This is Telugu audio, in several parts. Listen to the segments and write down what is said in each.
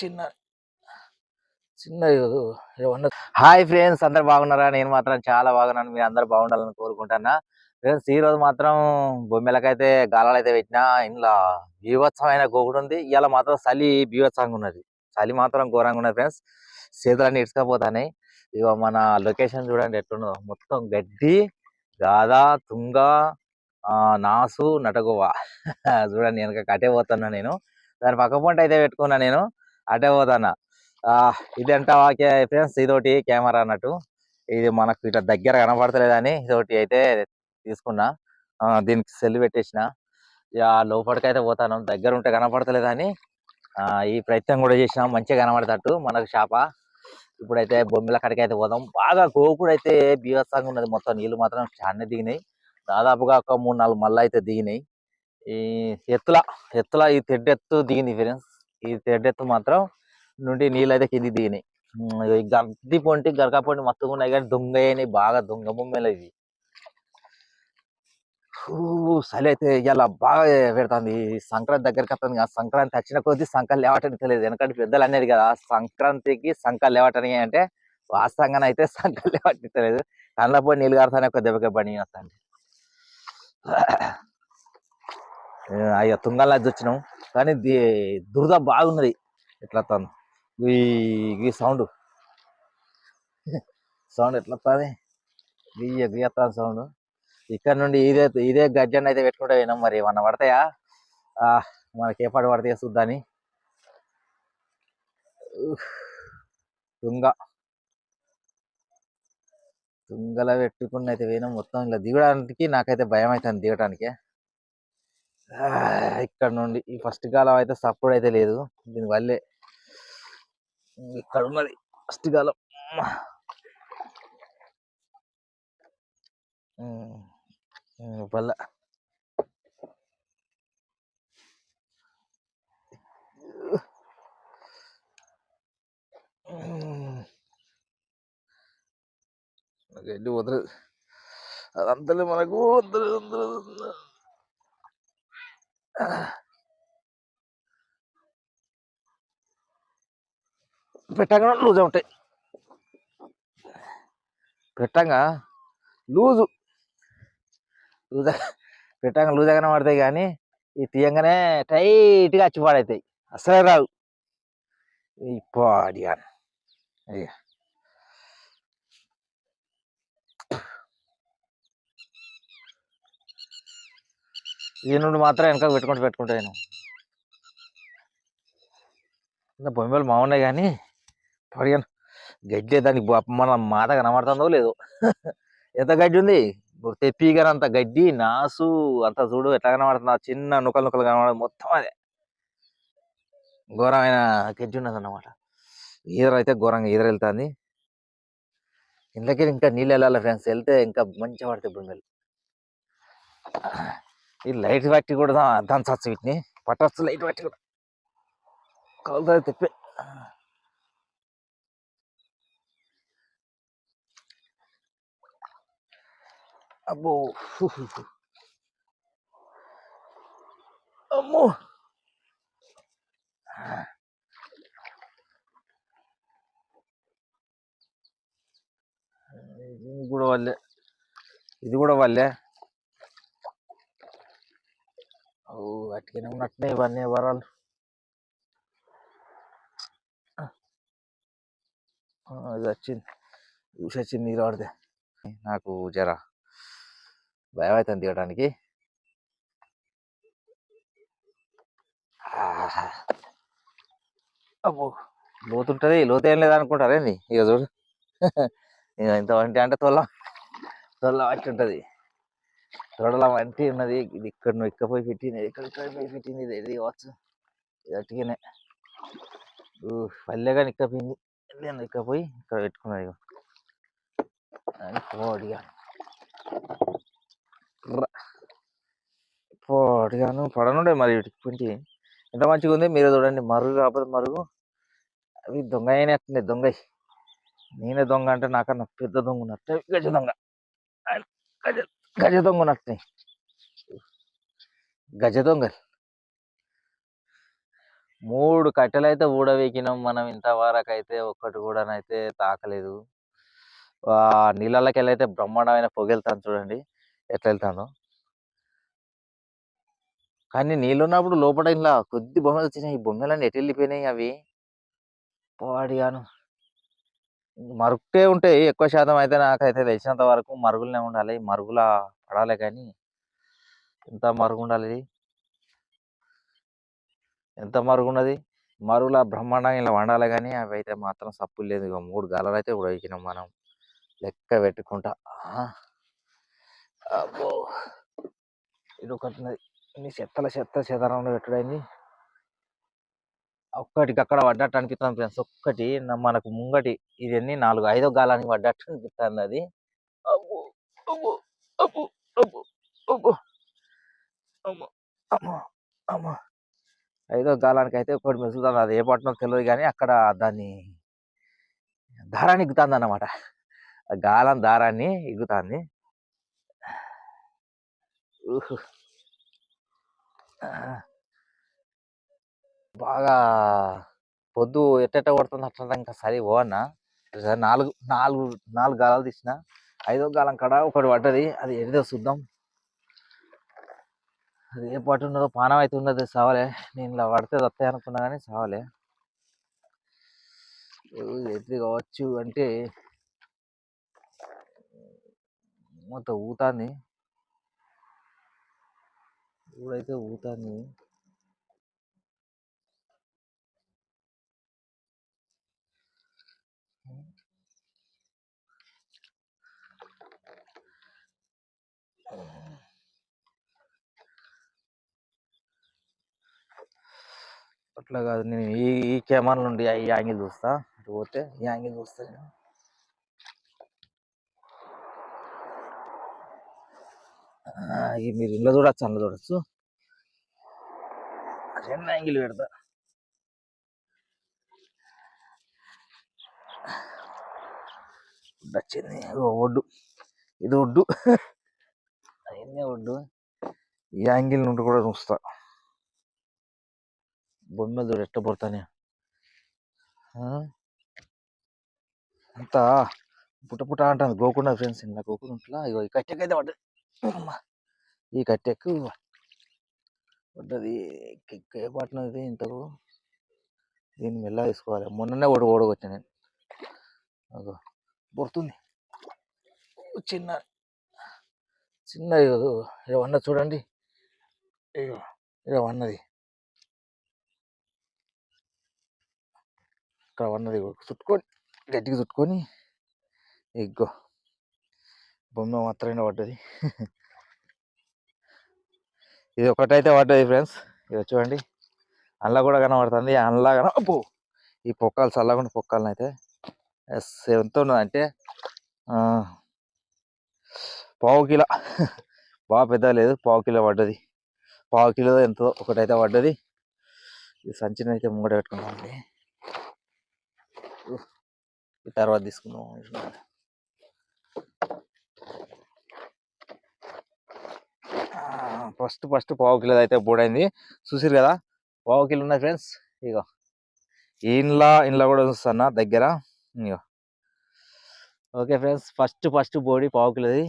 చిన్న చిన్న ఏమన్నా. హాయ్ ఫ్రెండ్స్, అందరు బాగున్నారా? నేను మాత్రం చాలా బాగున్నాను. మీరు అందరు బాగుండాలని కోరుకుంటున్నా. ఫ్రెండ్స్, ఈ రోజు మాత్రం బొమ్మెలకైతే గాలాలు అయితే పెట్టినా. ఇంట్లో బీభత్సమైన గోగుడు ఉంది. ఇవాళ మాత్రం చలి బీభత్సంగా ఉన్నది. చలి మాత్రం ఘోరంగా ఉన్నది ఫ్రెండ్స్. చేతులన్నీ ఇసుకపోతాయి. ఇక మన లొకేషన్ చూడండి ఎట్లున్నదో. మొత్తం గడ్డి, గాదా, తుంగ, నాసు, నటగువ. చూడండి, వెనక అటే పోతున్నా నేను. దాని పక్క పొంట అయితే పెట్టుకున్నా నేను, అటే పోతానా. ఇదంట ఫ్రెండ్స్, ఇదోటి కెమెరా అన్నట్టు. ఇది మనకు ఇట్లా దగ్గర కనపడతలేదని ఇదోటి అయితే తీసుకున్నా. దీనికి సెల్ పెట్టేసిన. ఇక లోపలికైతే పోతాను. దగ్గర ఉంటే కనపడతలేదని ఈ ప్రయత్నం కూడా చేసినాం, మంచిగా కనబడతట్టు మనకు చేప. ఇప్పుడైతే బొమ్మిల కాడికి అయితే పోదాం. బాగా గోకుడు అయితే బీభత్సంగా ఉన్నది. మొత్తం నీళ్ళు మాత్రం చాలా దిగినాయి. దాదాపుగా ఒక 3-4 మళ్ళీ అయితే దిగినాయి. ఈ ఎత్తుల ఈ తెడ్డెత్తు దిగింది ఫ్రెండ్స్. ఈ తెడ్డెత్తు మాత్రం నుండి నీళ్ళు అయితే కింది దిగినాయి. గడ్డి పొంటి గరకా పొంటి మత్తుగా ఉన్నాయి, కానీ దొంగ అయినాయి. బాగా దొంగ బొమ్మలు ఇవి. చలి అయితే ఇలా బాగా పెడుతుంది. సంక్రాంతి దగ్గరికి వస్తుంది కదా. సంక్రాంతి వచ్చిన కొద్దీ సంకలు లేవటని తెలియదు. ఎందుకంటే పెద్దలు అనేది కదా, సంక్రాంతికి సంకలు లేవటని అంటే వాస్తవంగానే అయితే సంకలు లేవటని తెలియదు. కళ్ళ పోయి నీళ్ళు కారుతానే ఒక దెబ్బకి పని వస్తుంది. అయ్యా తుంగల్లా వచ్చినాం, కానీ దురద బాగున్నది. ఎట్లా వస్తుంది ఈ సౌండ్ ఎట్లా వస్తుంది? గీయత్తాను సౌండ్. ఇక్కడ నుండి ఇదే గడ్జన్ అయితే పెట్టుకుంటా పోయినాం. మరి ఏమన్నా పడతాయా? మనకి ఏ పాటు పడతాయా చూద్దాని. తుంగల పెట్టుకుని అయితే పోయినాం. మొత్తం ఇలా దిగడానికి నాకైతే భయం అవుతుంది, దిగటానికి. ఇక్కడ నుండి ఈ ఫస్ట్ కాలం అయితే సపోర్ట్ అయితే లేదు. దీనివల్లే ఇక్కడ ఉన్నది ఫస్ట్ కాలం. వల్ల గడ్డి వదలదు, అదంతలే మనకు పెట్టంగా లూజ్ ఉంటాయి. పెట్టంగా పెట్టంగా లూజగానే పడతాయి, కానీ ఈ తీయంగానే టైట్గా వచ్చి పాడవుతాయి. అసలే రావు ఈ పాడి అని. ఈ నుండి మాత్రం వెనక పెట్టుకుంటాను. బొమ్మలు బాగున్నాయి, కానీ పడిగాను గడ్డి దానికి మన మాట కనబడుతుందో లేదో. ఎంత గడ్డి ఉంది తెప్పిగానే, అంత గడ్డి నాసు అంత చూడు ఎట్లా కనబడుతుందా. చిన్న నుకలు కనబడదు, మొత్తం అదే ఘోరమైన గడ్డి ఉన్నది అన్నమాట. ఈదర అయితే ఘోరంగా ఈదర వెళ్తుంది. ఇంట్లోకి ఇంకా నీళ్ళు వెళ్ళాలి ఫ్రెండ్స్. వెళ్తే ఇంకా మంచిగా పడతాయి బొమ్మలు. ఈ లైట్ పట్టి కూడా దంచచ్చు, వీటిని పట్టచ్చు. లైట్ పట్టి కూడా కలుతా తెప్పే. అబ్బో అమ్మో, ఇది కూడా వాళ్ళే అట్టిగానే ఉన్నట్టునే ఇవన్నీ వరాలు. ఇది వచ్చింది, వచ్చింది నీరు పడితే. నాకు జర భయం అవుతుంది దిగడానికి. అబ్బో, లోతుంటది. లోతు ఏం లేదనుకుంటారేంది? ఇక చూడు, ఇంత వంటి అంటే తొల్ల వంటి ఉంటుంది. తొడల వంటి ఉన్నది. ఇది ఇక్కడ నువ్వు ఎక్కపోయి పెట్టింది, ఇక్కడ పోయి పెట్టింది. ఇది కావచ్చు, ఇది అట్టిగానే పల్లెగా నిక్కపోయింది. నిక్కపోయి ఇక్కడ పెట్టుకున్నది. పోడిగా పోడిగాను పడనుండే మరి ఇటుకుంటి. ఎంత మంచిగా ఉంది మీరు చూడండి. మరుగు కాకపోతే మరుగు. అవి దొంగ అయినట్టుంది. దొంగ నేనే దొంగ అంటే నాకన్నా పెద్ద దొంగ ఉన్నట్టు. గజ దొంగ, గజ దొంగ ఉన్నట్టు. గజ దొంగ 3 కట్టెలైతే ఊడబెకినాం మనం ఇంతవరకైతే ఒక్కటి కూడానైతే తాకలేదు. నీళ్ళలోకెళ్ళైతే బ్రహ్మాండమైన పొగెళ్తాంది చూడండి ఎట్లెళ్తాందో. కానీ నీళ్ళున్నప్పుడు లోపట ఇలా కొద్ది బొమ్మలొచ్చినాయి. ఈ బొమ్మలన్నీ ఎటెళ్ళిపోయినాయి అవి? పాడిగాను. మరుగ్గే ఉంటాయి ఎక్కువ శాతం అయితే నాకైతే తెలిసినంత వరకు మరుగులనే ఉండాలి. మరుగుల పడాలే కానీ ఎంత మరుగుండాలి? ఎంత మరుగున్నది? మరుగుల బ్రహ్మాండంగా ఇలా వండాలి కానీ అవైతే మాత్రం సప్పులు లేదు. ఇగో 3 గాలాలైతే ఉడకినాం మనం లెక్క పెట్టుకుంటా. అబ్బో! ఇదొకటున్నది. ఇన్ని చెత్త చెదారంలో పెట్టుడైంది. ఒక్కటికి అక్కడ పడ్డట్టు అనిపిస్తుంది ఫ్రెండ్స్. ఒక్కటి మనకు ముంగటి ఇదన్నీ 4 ఐదో గాలానికి పడ్డట్టు అనిపిస్తుంది అది. అబ్బో! అబ్బో! అబ్బో! అబ్బో! అబ్బో! అమ్మో! అమ్మో! అమ్మో! ఐదో గాలానికి అయితే ఒకటి మెసులుతుంది. అది ఏ పట్టణం తెలియదు కానీ అక్కడ దాన్ని దారాన్ని ఇగ్గుతుంది అన్నమాట. గాలం దారాన్ని ఇగ్గుతుంది. బాగా పొద్దు ఎట్టెట్ట కొడుతుంది అట్లా ఇంకా సరి పోవన్నా. నాలుగు నాలుగు నాలుగు గాలాలు తీసిన. ఐదో గాలం కాడ ఒకటి పడ్డది. అది ఏదో చూద్దాం. అది ఏ పాటు ఉన్నదో పానం అయితే ఉన్నది సావలే. నేను ఇలా పడితే వస్తాయి అనుకున్నా కానీ సావలే. ఎత్తి కావచ్చు అంటే మొత్తం ఊతాంది. ఊడైతే ఊతాంది. అట్లా కాదు, నేను ఈ కెమెరా నుండి ఈ యాంగిల్ చూస్తా. అటు పోతే ఈ యాంగిల్ చూస్తా నేను. మీరు ఇంట్లో చూడొచ్చు, అందులో చూడొచ్చు. రెండు యాంగిల్ పెడతా. వచ్చింది ఒడ్డు. ఇది ఒడ్డు. అవన్నీ ఒడ్డు. ఈ యాంగిల్ నుండి కూడా చూస్తా. బొమ్మ చూడు ఎట్ట పడతానే. అంతా పుట్ట అంటుంది గోకుండా ఫ్రెండ్స్. ఇలా గోకుండా ఉంట్లా. ఇగో ఈ కట్టెకైతే పడ్డది. ఈ కట్టెకు పడ్డది. ఏ పట్టిన ఇంతకు దీన్ని మెల్లగా తీసుకోవాలి. మొన్ననే ఓడగొచ్చా నేను. అదో పొడుతుంది. చిన్న చిన్న ఏమన్నా చూడండి. ఏమన్నది ఇక్కడ ఉన్నది చుట్టుకొని గట్టిగా చుట్టుకొని ఎగ్గో బొమ్మ మాత్రమే పడ్డది. ఇది ఒకటైతే పడ్డది ఫ్రెండ్స్. ఇది చూడండి అందులో కూడా కనబడుతుంది. అందులో అబ్బో ఈ పొక్కలు చల్లకుండా పొక్కలను అయితే ఎంత ఉన్నదంటే పావు కిలో. బాగా పెద్ద లేదు, పావు కిలో పడ్డది. పావు కిలో ఎంతో ఒకటైతే పడ్డది. ఈ సంచిని అయితే ముంగట పెట్టుకున్నామండి. తర్వాత తీసుకున్నాం. ఫస్ట్ పావు కిలో అయితే బూడైంది. చూసిరు కదా, పావు కిలో ఉన్నాయి ఫ్రెండ్స్. ఇగో ఇంట్లో కూడా చూస్తున్నా దగ్గర. ఇగో ఓకే ఫ్రెండ్స్, ఫస్ట్ బోడి పావు కిలోది.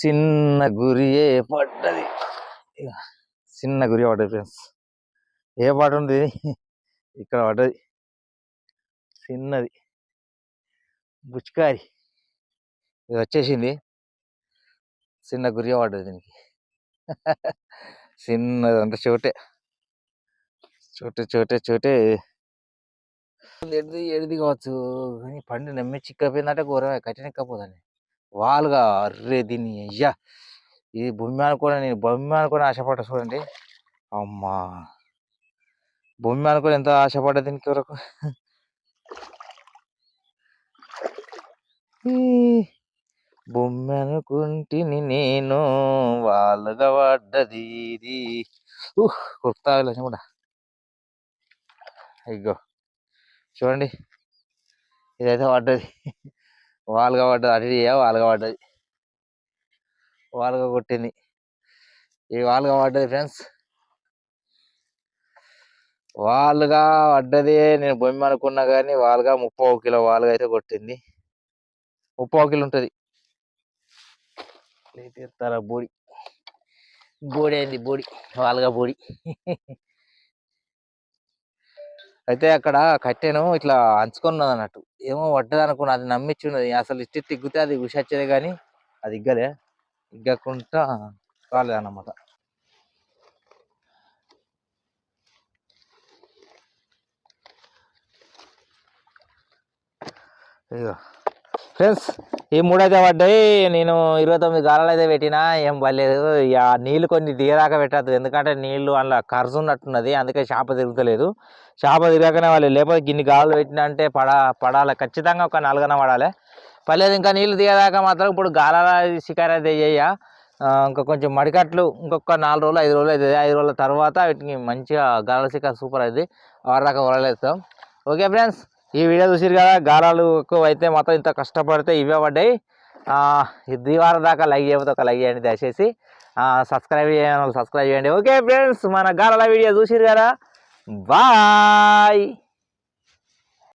చిన్న గురియే పడ్డది. చిన్న గురి పడ్డది ఫ్రెండ్స్. ఏ పాట ఉంది ఇక్కడ పడ్డది. చిన్నది బుచ్చుకారి ఇది వచ్చేసింది. చిన్న గురి పడ్డది దీనికి. చిన్నది అంటే చోటే ఎడిది కావచ్చు. కానీ పండు నమ్మి చిక్కపోయిందంటే ఘోరమే. కట్టినెక్కపోదని వాళ్ళుగా అర్రే దీన్ని అయ్యా ఈ భూమి అనుకొని ఆశపడ్డా చూడండి. అమ్మా భూమి అనుకొని ఎంత ఆశపడ్డా దీనికి వరకు. బొమ్మ అనుకుంటిని నేను వాళ్ళగా పడ్డది ఇది. కొత్త కూడా ఇగో చూడండి ఇదైతే పడ్డది. వాళ్ళగా పడ్డది. అటు వాళ్ళగా పడ్డది. వాలుగా కొట్టింది. ఈ వాలుగా పడ్డది ఫ్రెండ్స్. వాలుగా పడ్డది. నేను బొమ్మ అనుకున్నా కానీ వాలుగా 30 కిలో వాలుగా అయితే కొట్టింది. 30 కిలో ఉంటుంది. తీస్తారా బూడి బూడి అయింది. బూడి వాలుగా బూడి. అయితే అక్కడ కట్టెను ఇట్లా అంచుకున్నది అన్నట్టు. ఏమో పడ్డది అనుకున్నా. అది నమ్మిచ్చున్నది. అసలు ఇట్టి తిగ్గితే అది ఉషొచ్చేది కానీ అది ఇగ్గలే. ఇగ్గకుండా కాలేదన్నమాట. ఇదిగో ఫ్రెండ్స్, ఈ 3 అయితే పడ్డాయి. నేను 29 గాలాలు అయితే పెట్టినా, ఏం పడలేదు. ఇక నీళ్ళు కొన్ని దిగదాకా పెట్టద్దు, ఎందుకంటే నీళ్ళు అందులో కర్జు ఉన్నట్టున్నది. అందుకే చేప తిరుగుతలేదు. చేప తిరగకనే వాళ్ళు, లేకపోతే గిన్ని గాలాలు పెట్టినా అంటే పడాలి ఖచ్చితంగా. ఒక 4 అన్న పడాలి. పర్లేదు, ఇంకా నీళ్ళు దిగదాకా మాత్రం ఇప్పుడు గాలాల షికారు అయితే చేయ. ఇంకా కొంచెం మడికట్లు ఇంకొక 4 రోజులు 5 రోజులు అవుతుంది. 5 రోజుల తర్వాత వీటికి మంచిగా గాలాల షికారు సూపర్ అవుతుంది. వారదాకా వరలేస్తాం. ఓకే ఫ్రెండ్స్, ఈ వీడియో చూసిరు కదా. గాలాలు ఎక్కువ అయితే మాత్రం ఇంత కష్టపడితే ఇవే పడ్డాయి. ఇది వారం దాకా లైక్ చేయకపోతే ఒక లైక్ చేయండి దయచేసి. సబ్స్క్రైబ్ చేయండి, సబ్స్క్రైబ్ చేయండి. ఓకే ఫ్రెండ్స్, మన గాలాల వీడియో చూసిరు కదా. బాయ్.